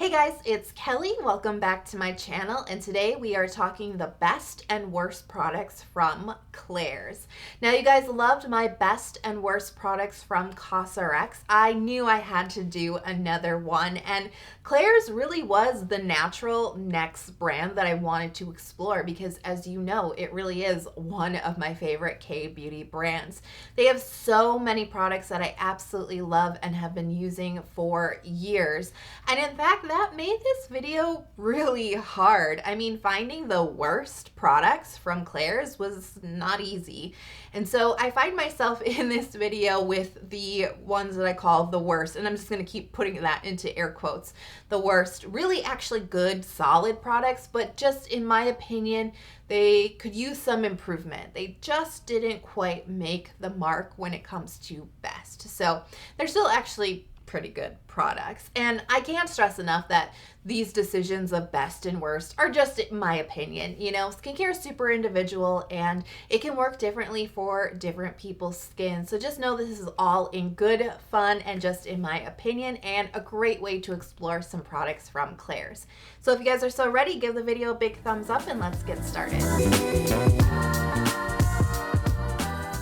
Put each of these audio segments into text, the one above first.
Hey guys, it's Kelly. Welcome back to my channel, and today we are talking the best and worst products from Klairs. Now, you guys loved my best and worst products from CosRx. I knew I had to do another one, and Klairs really was the natural next brand that I wanted to explore because, as you know, it really is one of my favorite K-beauty brands. They have so many products that I absolutely love and have been using for years. And in fact, that made this video really hard. I mean, finding the worst products from Klairs was not easy. And so I find myself in this video with the ones that I call the worst, and I'm just gonna keep putting that into air quotes. The worst, really actually good, solid products, but just in my opinion, they could use some improvement. They just didn't quite make the mark when it comes to best. So they're still actually pretty good products. And I can't stress enough that these decisions of best and worst are just my opinion. You know, skincare is super individual and it can work differently for different people's skin. So just know this is all in good fun and just in my opinion, and a great way to explore some products from Klairs. So if you guys are so ready, give the video a big thumbs up and let's get started.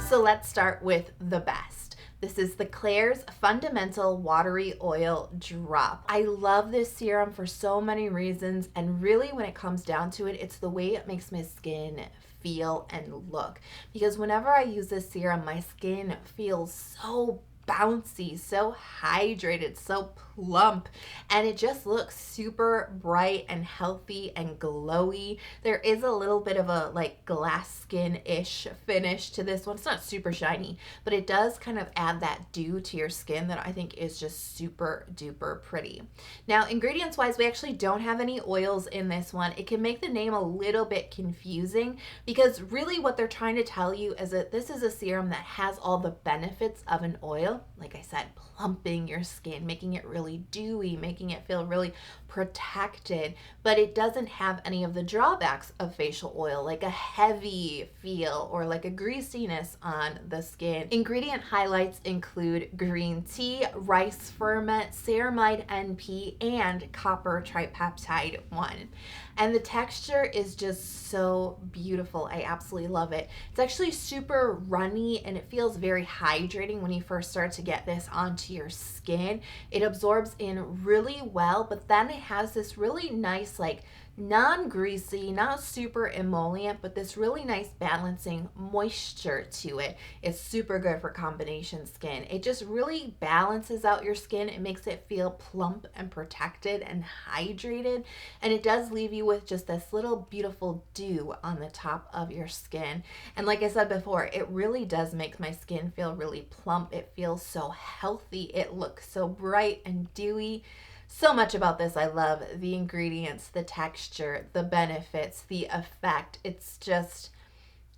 So let's start with the best. This is the Klairs Fundamental Watery Oil Drop. I love this serum for so many reasons, and really when it comes down to it, it's the way it makes my skin feel and look. Because whenever I use this serum, my skin feels so bouncy, so hydrated, so plump, and it just looks super bright and healthy and glowy. There is a little bit of a like glass skin-ish finish to this one. It's not super shiny, but it does kind of add that dew to your skin that I think is just super duper pretty. Now, ingredients wise, we actually don't have any oils in this one. It can make the name a little bit confusing because really what they're trying to tell you is that this is a serum that has all the benefits of an oil. Like I said, plumping your skin, making it really dewy, making it feel really protected, but it doesn't have any of the drawbacks of facial oil, like a heavy feel or like a greasiness on the skin. Ingredient highlights include green tea, rice ferment, ceramide NP, and copper tripeptide 1. And the texture is just so beautiful. I absolutely love it. It's actually super runny and it feels very hydrating when you first start to get this onto your skin. It absorbs in really well, but then it has this really nice, like, non-greasy, not super emollient, but this really nice balancing moisture to it. It's super good for combination skin. It just really balances out your skin. It makes it feel plump and protected and hydrated, and it does leave you with just this little beautiful dew on the top of your skin. And like I said before, it really does make my skin feel really plump. It feels so healthy. It looks so bright and dewy. So much about this I love. The ingredients, the texture, the benefits, the effect. It's just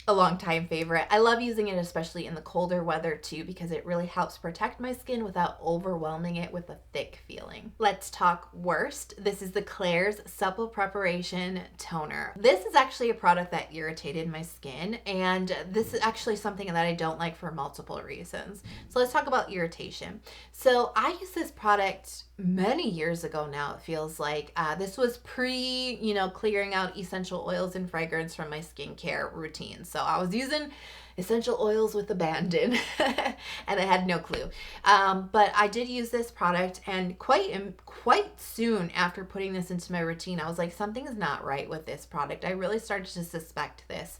a long time favorite. I love using it especially in the colder weather too because it really helps protect my skin without overwhelming it with a thick feeling. Let's talk worst. This is the Klairs Supple Preparation Toner. This is actually a product that irritated my skin, and this is actually something that I don't like for multiple reasons. So let's talk about irritation. So I used this product many years ago now, it feels like. This was pre, clearing out essential oils and fragrance from my skincare routine. So I was using essential oils with abandon and I had no clue. But I did use this product, and quite soon after putting this into my routine, I was like, something's not right with this product. I really started to suspect this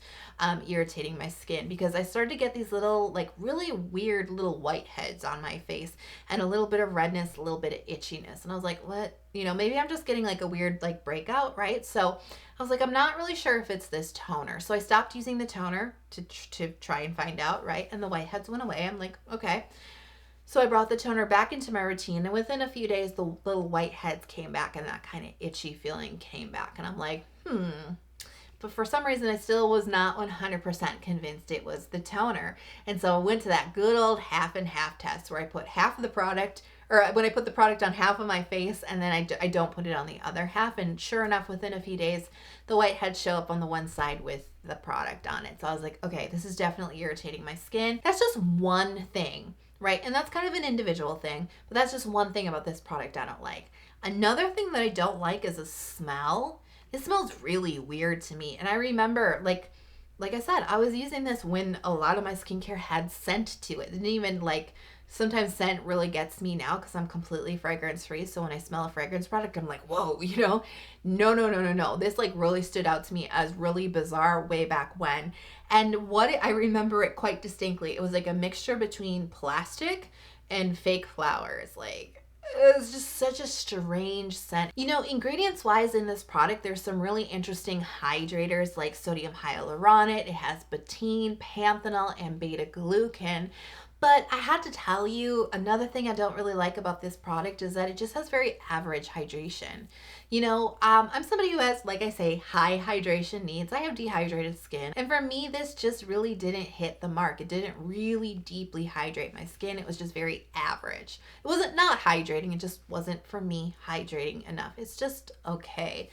irritating my skin because I started to get these little, like, really weird little whiteheads on my face and a little bit of redness, a little bit of itchiness. And I was like, what? Maybe I'm just getting like a weird like breakout, right? So I was like, I'm not really sure if it's this toner. So I stopped using the toner to try and find out, right? And the whiteheads went away. I'm like, okay. So I brought the toner back into my routine, and within a few days, the little whiteheads came back and that kind of itchy feeling came back. And I'm like, But for some reason, I still was not 100% convinced it was the toner. And so I went to that good old half and half test where I put half of the product, or when I put the product on half of my face and then I don't put it on the other half. And sure enough, within a few days, the whiteheads show up on the one side with the product on it. So I was like, okay, this is definitely irritating my skin. That's just one thing right? And that's kind of an individual thing, but that's just one thing about this product I don't like. Another thing that I don't like is the smell. It smells really weird to me. And I remember, like I said, I was using this when a lot of my skincare had scent to it. It didn't even like, sometimes scent really gets me now because I'm completely fragrance free. So when I smell a fragrance product, I'm like, whoa, you know, no. This like really stood out to me as really bizarre way back when. And I remember it quite distinctly. It was like a mixture between plastic and fake flowers. Like, it was just such a strange scent. You know, ingredients wise in this product, there's some really interesting hydrators like sodium hyaluronate. It has betaine, panthenol, and beta glucan. But I had to tell you, another thing I don't really like about this product is that it just has very average hydration. You know, I'm somebody who has, like I say, high hydration needs. I have dehydrated skin. And for me, this just really didn't hit the mark. It didn't really deeply hydrate my skin. It was just very average. It wasn't not hydrating. It just wasn't, for me, hydrating enough. It's just okay.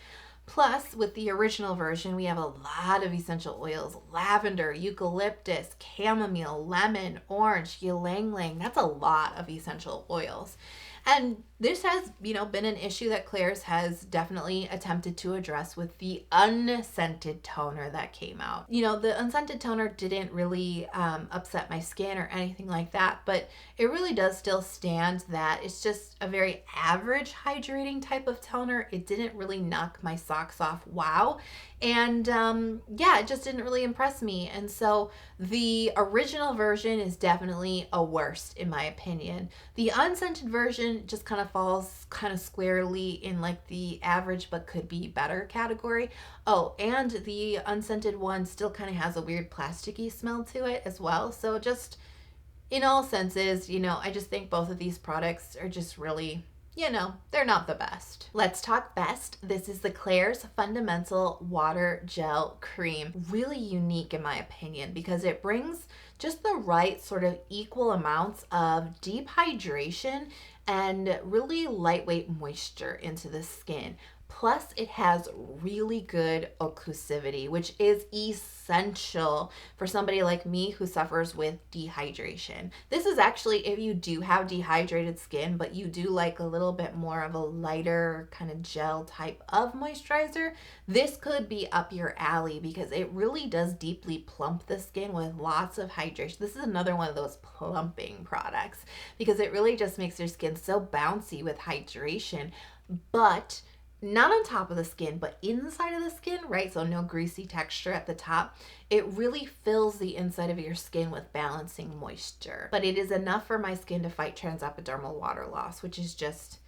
Plus, with the original version, we have a lot of essential oils: lavender, eucalyptus, chamomile, lemon, orange, ylang ylang. That's a lot of essential oils. And this has, you know, been an issue that Klairs has definitely attempted to address with the unscented toner that came out. You know, the unscented toner didn't really upset my skin or anything like that, but it really does still stand that it's just a very average hydrating type of toner. It didn't really knock my socks off, wow. And yeah, it just didn't really impress me. And so the original version is definitely a worst in my opinion. The unscented version just kind of falls kind of squarely in like the average but could be better category. Oh, and the unscented one still kind of has a weird plasticky smell to it as well. So just in all senses, you know, I just think both of these products are just really, you know, they're not the best. Let's talk best. This is the Klairs Fundamental Water Gel Cream. Really unique in my opinion because it brings just the right sort of equal amounts of deep hydration and really lightweight moisture into the skin. Plus, it has really good occlusivity, which is essential for somebody like me who suffers with dehydration. This is actually if you do have dehydrated skin, but you do like a little bit more of a lighter kind of gel type of moisturizer, this could be up your alley because it really does deeply plump the skin with lots of hydration. This is another one of those plumping products because it really just makes your skin so bouncy with hydration, but not on top of the skin, but inside of the skin, right? So no greasy texture at the top. It really fills the inside of your skin with balancing moisture. But it is enough for my skin to fight transepidermal water loss, which is just,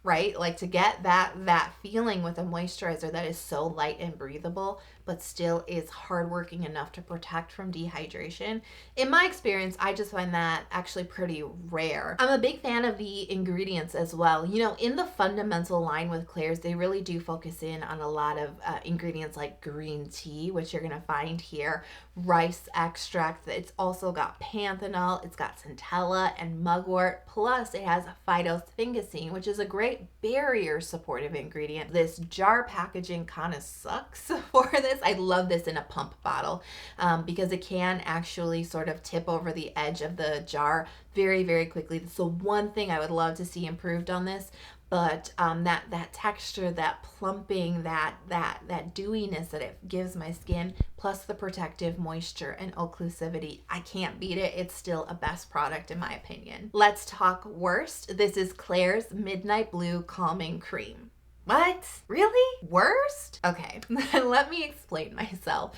right? Like to get that feeling with a moisturizer that is so light and breathable, but still is hardworking enough to protect from dehydration. In my experience, I just find that actually pretty rare. I'm a big fan of the ingredients as well. You know, in the fundamental line with Klairs, they really do focus in on a lot of ingredients like green tea, which you're gonna find here, rice extract. It's also got panthenol, it's got centella and mugwort, plus it has phytosphingosine, which is a great barrier supportive ingredient. This jar packaging kind of sucks for this. I love this in a pump bottle because it can actually sort of tip over the edge of the jar very, very quickly. So one thing I would love to see improved on this, but that texture, that plumping, that dewiness that it gives my skin, plus the protective moisture and occlusivity, I can't beat it. It's still a best product in my opinion. Let's talk worst. This is Klairs Midnight Blue Calming Cream. What? Really? Worst? Okay, let me explain myself.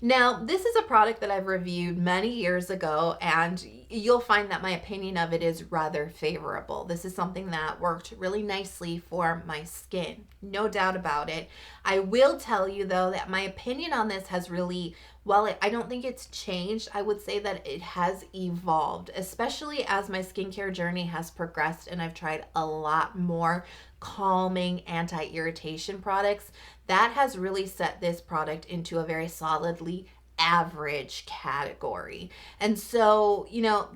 Now, this is a product that I've reviewed many years ago, and you'll find that my opinion of it is rather favorable. This is something that worked really nicely for my skin, no doubt about it. I will tell you, though, that my opinion on this has really, while I don't think it's changed, I would say that it has evolved, especially as my skincare journey has progressed and I've tried a lot more calming anti-irritation products. That has really set this product into a very solidly average category. And so,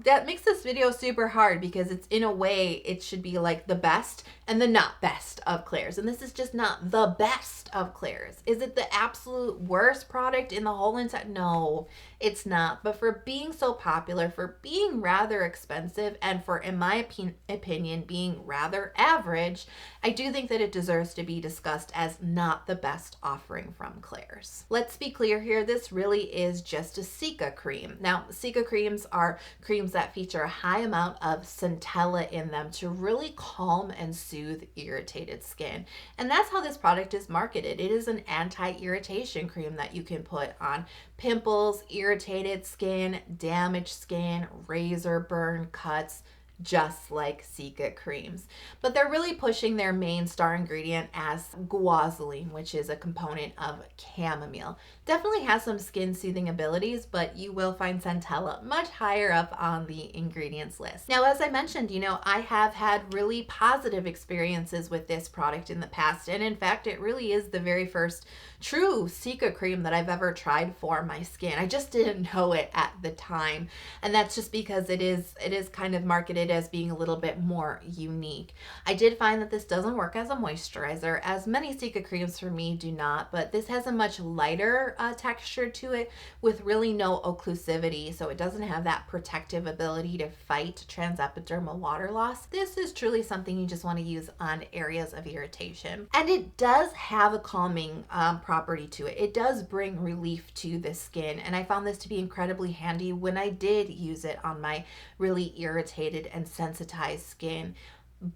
that makes this video super hard because it's, in a way, it should be like the best and the not best of Klairs. And this is just not the best of Klairs. Is it the absolute worst product in the whole entire? No, it's not. But for being so popular, for being rather expensive, and for, in my opinion, being rather average, I do think that it deserves to be discussed as not the best offering from Klairs. Let's be clear here, this really is just a cica cream. Now, cica creams are creams that feature a high amount of centella in them to really calm and soothe irritated skin. And that's how this product is marketed. It is an anti-irritation cream that you can put on pimples, irritated skin, damaged skin, razor burn, cuts, just like cica creams. But they're really pushing their main star ingredient as guazoline, which is a component of chamomile. Definitely has some skin soothing abilities, but you will find centella much higher up on the ingredients list. Now, as I mentioned, I have had really positive experiences with this product in the past, and in fact, it really is the very first true cica cream that I've ever tried for my skin. I just didn't know it at the time, and that's just because it is kind of marketed as being a little bit more unique. I did find that this doesn't work as a moisturizer, as many cica creams for me do not, but this has a much lighter texture to it with really no occlusivity, so it doesn't have that protective ability to fight transepidermal water loss. This is truly something you just want to use on areas of irritation. And it does have a calming property to it. It does bring relief to the skin, and I found this to be incredibly handy when I did use it on my really irritated and sensitized skin.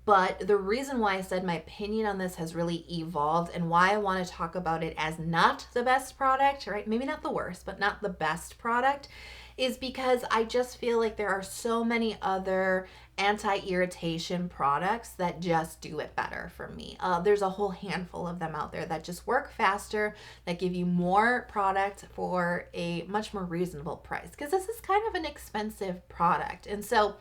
But the reason why I said my opinion on this has really evolved, and why I want to talk about it as not the best product, right? Maybe not the worst, but not the best product, is because I just feel like there are so many other anti-irritation products that just do it better for me. There's a whole handful of them out there that just work faster, that give you more product for a much more reasonable price, because this is kind of an expensive product. And so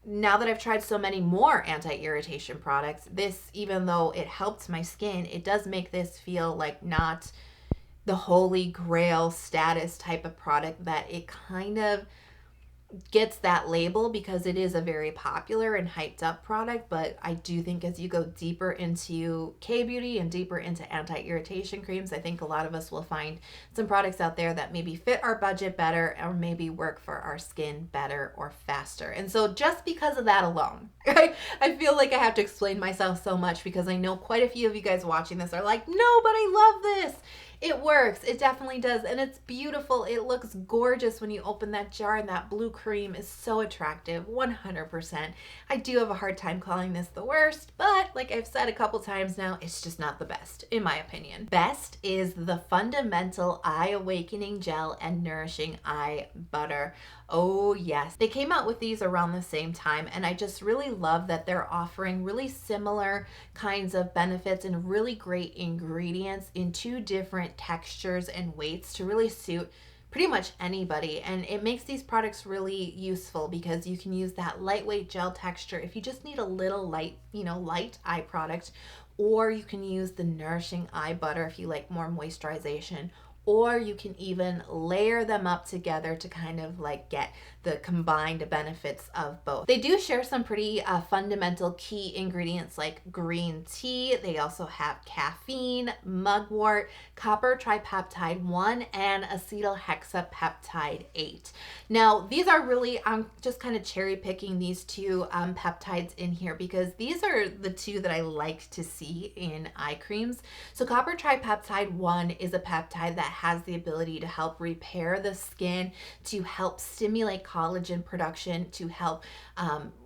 now that I've tried so many more anti-irritation products, this, even though it helps my skin, it does make this feel like not the holy grail status type of product that it kind of gets that label because it is a very popular and hyped up product. But I do think as you go deeper into K-beauty and deeper into anti-irritation creams, I think a lot of us will find some products out there that maybe fit our budget better or maybe work for our skin better or faster. And so just because of that alone, I feel like I have to explain myself so much, because I know quite a few of you guys watching this are like, no, but I love this. It works. It definitely does. And it's beautiful. It looks gorgeous when you open that jar, and that blue cream is so attractive. 100%. I do have a hard time calling this the worst, but like I've said a couple times now, it's just not the best, in my opinion. Best is the Fundamental Eye Awakening Gel and Nourishing Eye Butter. Oh yes. They came out with these around the same time, and I just really love that they're offering really similar kinds of benefits and really great ingredients in two different textures and weights to really suit pretty much anybody. And it makes these products really useful because you can use that lightweight gel texture if you just need a little light eye product, or you can use the Nourishing Eye Butter if you like more moisturization, or you can even layer them up together to kind of like get the combined benefits of both. They do share some pretty fundamental key ingredients like green tea. They also have caffeine, mugwort, copper tripeptide 1, and acetohexapeptide 8. Now, these are really, I'm just kind of cherry picking these two peptides in here because these are the two that I like to see in eye creams. So copper tripeptide 1 is a peptide that has the ability to help repair the skin, to help stimulate collagen production, to help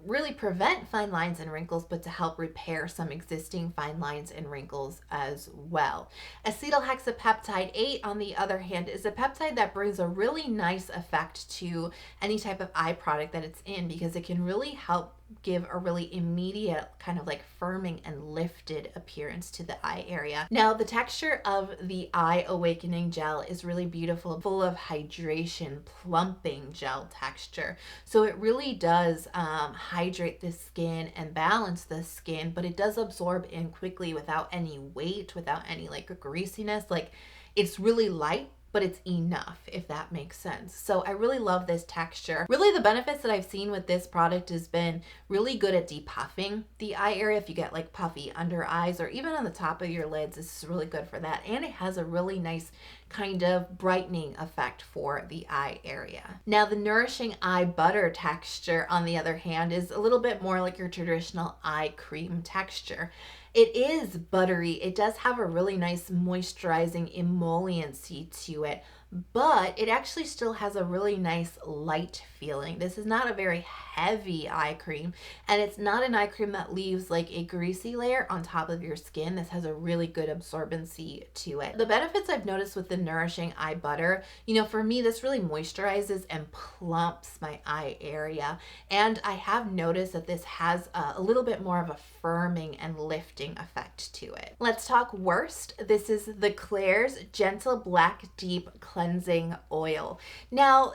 really prevent fine lines and wrinkles, but to help repair some existing fine lines and wrinkles as well. Acetohexapeptide 8, on the other hand, is a peptide that brings a really nice effect to any type of eye product that it's in, because it can really help give a really immediate kind of like firming and lifted appearance to the eye area. Now, the texture of the Eye Awakening Gel is really beautiful, full of hydration, plumping gel texture. So it really does hydrate the skin and balance the skin, but it does absorb in quickly without any weight, without any like greasiness. Like, it's really light, but it's enough, if that makes sense. So I really love this texture. Really, the benefits that I've seen with this product has been really good at depuffing the eye area. If you get like puffy under eyes or even on the top of your lids, this is really good for that. And it has a really nice kind of brightening effect for the eye area. Now, the Nourishing Eye Butter texture, on the other hand, is a little bit more like your traditional eye cream texture. It is buttery. It does have a really nice moisturizing emolliency to it, but it actually still has a really nice light feeling. This is not a very heavy eye cream, and it's not an eye cream that leaves like a greasy layer on top of your skin. This has a really good absorbency to it. The benefits I've noticed with the Nourishing Eye Butter, you know, for me, this really moisturizes and plumps my eye area. And I have noticed that this has a little bit more of a firming and lifting effect to it. Let's talk worst. This is the Klairs Gentle Black Deep Cleansing Oil. Now,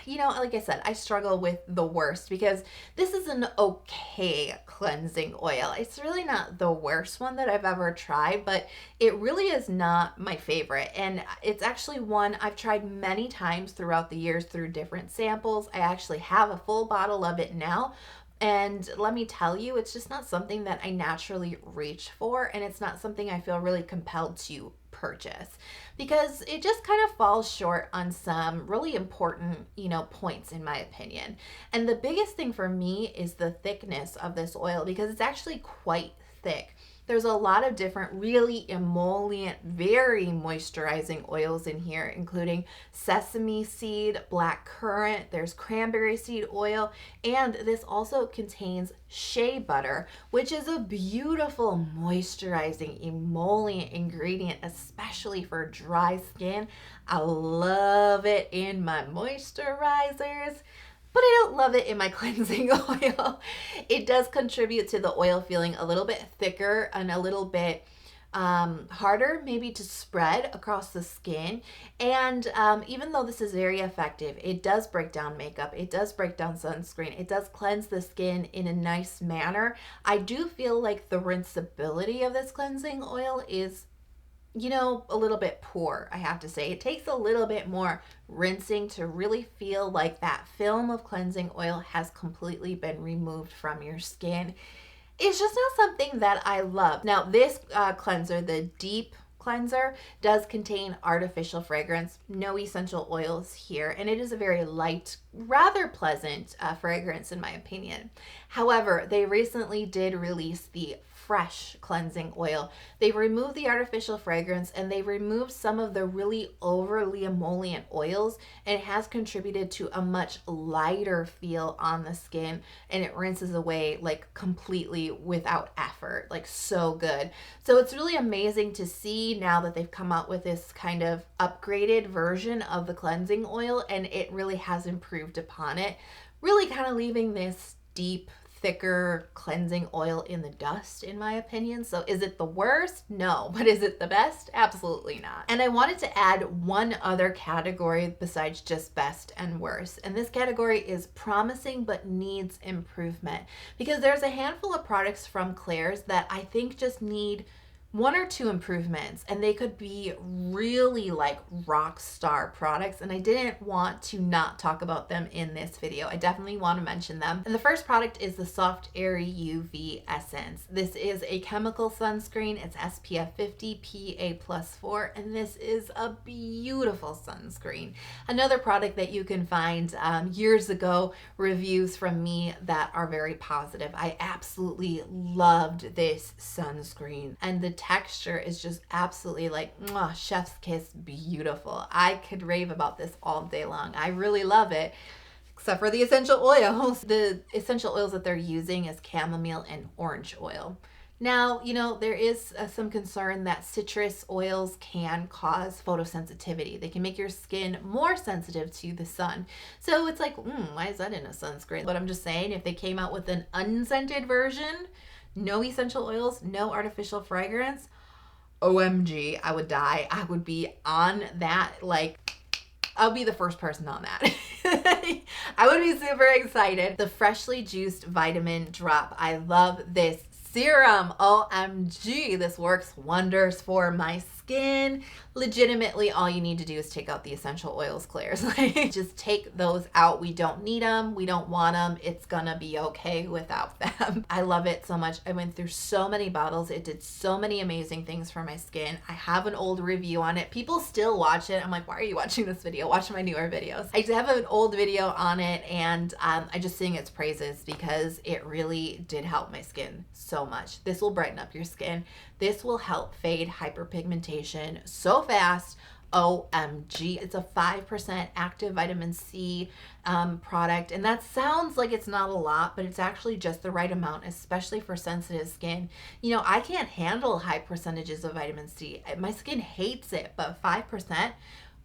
you know, like I said, I struggle with the worst because this is an okay cleansing oil. It's really not the worst one that I've ever tried, but it really is not my favorite. And it's actually one I've tried many times throughout the years through different samples. I actually have a full bottle of it now. And let me tell you, it's just not something that I naturally reach for, and it's not something I feel really compelled to purchase because it just kind of falls short on some really important, you know, points in my opinion. And the biggest thing for me is the thickness of this oil because it's actually quite thick. There's a lot of different really emollient, very moisturizing oils in here, including sesame seed, black currant, there's cranberry seed oil, and this also contains shea butter, which is a beautiful moisturizing emollient ingredient, especially for dry skin. I love it in my moisturizers, but I don't love it in my cleansing oil. It does contribute to the oil feeling a little bit thicker and a little bit harder maybe to spread across the skin. And even though this is very effective, it does break down makeup, it does break down sunscreen, it does cleanse the skin in a nice manner. I do feel like the rinsability of this cleansing oil is, you know, a little bit poor, I have to say. It takes a little bit more rinsing to really feel like that film of cleansing oil has completely been removed from your skin. It's just not something that I love. Now, this cleanser, the Deep Cleanser, does contain artificial fragrance, no essential oils here, and it is a very light, rather pleasant fragrance in my opinion. However, they recently did release the Fresh cleansing oil. They removed the artificial fragrance and they removed some of the really overly emollient oils, and it has contributed to a much lighter feel on the skin, and it rinses away like completely without effort, like so good. So it's really amazing to see now that they've come out with this kind of upgraded version of the cleansing oil, and it really has improved upon it, really kind of leaving this deep, thicker cleansing oil in the dust, in my opinion. So is it the worst? No. But is it the best? Absolutely not. And I wanted to add one other category besides just best and worst. And this category is promising but needs improvement, because there's a handful of products from Klairs that I think just need one or two improvements, and they could be really like rock star products, and I didn't want to not talk about them in this video. I definitely want to mention them. And the first product is the Soft Airy UV Essence. This is a chemical sunscreen. It's SPF 50 PA++, and this is a beautiful sunscreen. Another product that you can find years ago reviews from me that are very positive. I absolutely loved this sunscreen, and the texture is just absolutely like mwah, chef's kiss beautiful. I could rave about this all day long. I really love it, except for the essential oils. The essential oils that they're using is chamomile and orange oil. Now, you know, there is some concern that citrus oils can cause photosensitivity. They can make your skin more sensitive to the sun. So it's like, why is that in a sunscreen? But I'm just saying, if they came out with an unscented version, no essential oils, no artificial fragrance, OMG, I would die. I would be on that, like, I'll be the first person on that. I would be super excited. The Freshly Juiced Vitamin Drop. I love this serum. OMG, this works wonders for my skin. skin. Legitimately, all you need to do is take out the essential oils, Klairs. Like, just take those out. We don't need them. We don't want them. It's gonna be okay without them. I love it so much. I went through so many bottles. It did so many amazing things for my skin. I have an old review on it. People still watch it. I'm like, why are you watching this video? Watch my newer videos. I have an old video on it, and I just sing its praises because it really did help my skin so much. This will brighten up your skin. This will help fade hyperpigmentation so fast. OMG. It's a 5% active vitamin C product, and that sounds like it's not a lot, but it's actually just the right amount, especially for sensitive skin. You know, I can't handle high percentages of vitamin C. My skin hates it, but 5%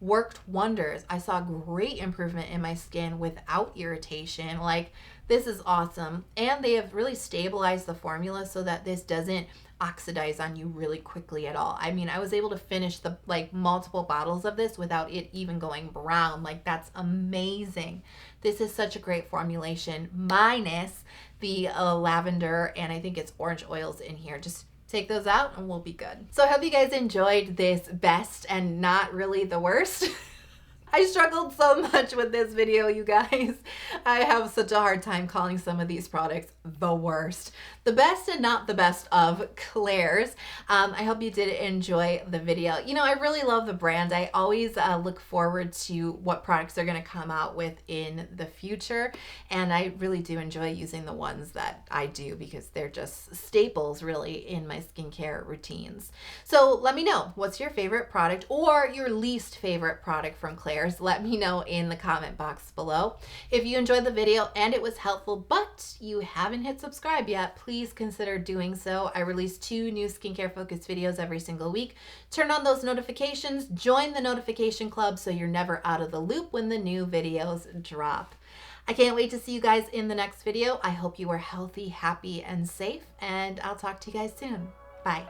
worked wonders. I saw great improvement in my skin without irritation. Like, this is awesome. And they have really stabilized the formula so that this doesn't oxidize on you really quickly at all. I mean, I was able to finish the multiple bottles of this without it even going brown. Like, that's amazing. This is such a great formulation, minus the lavender and I think it's orange oils in here. Just take those out and we'll be good. So I hope you guys enjoyed this best and not really the worst. I struggled so much with this video, you guys. I have such a hard time calling some of these products the worst. The best and not the best of Klairs. I hope you did enjoy the video. You know, I really love the brand. I always look forward to what products they're gonna come out with in the future. And I really do enjoy using the ones that I do because they're just staples really in my skincare routines. So let me know, what's your favorite product or your least favorite product from Klairs? Let me know in the comment box below. If you enjoyed the video and it was helpful, but you haven't hit subscribe yet, please consider doing so. I release 2 new skincare focused videos every single week. Turn on those notifications, join the notification club so you're never out of the loop when the new videos drop. I can't wait to see you guys in the next video. I hope you are healthy, happy, and safe, and I'll talk to you guys soon. Bye.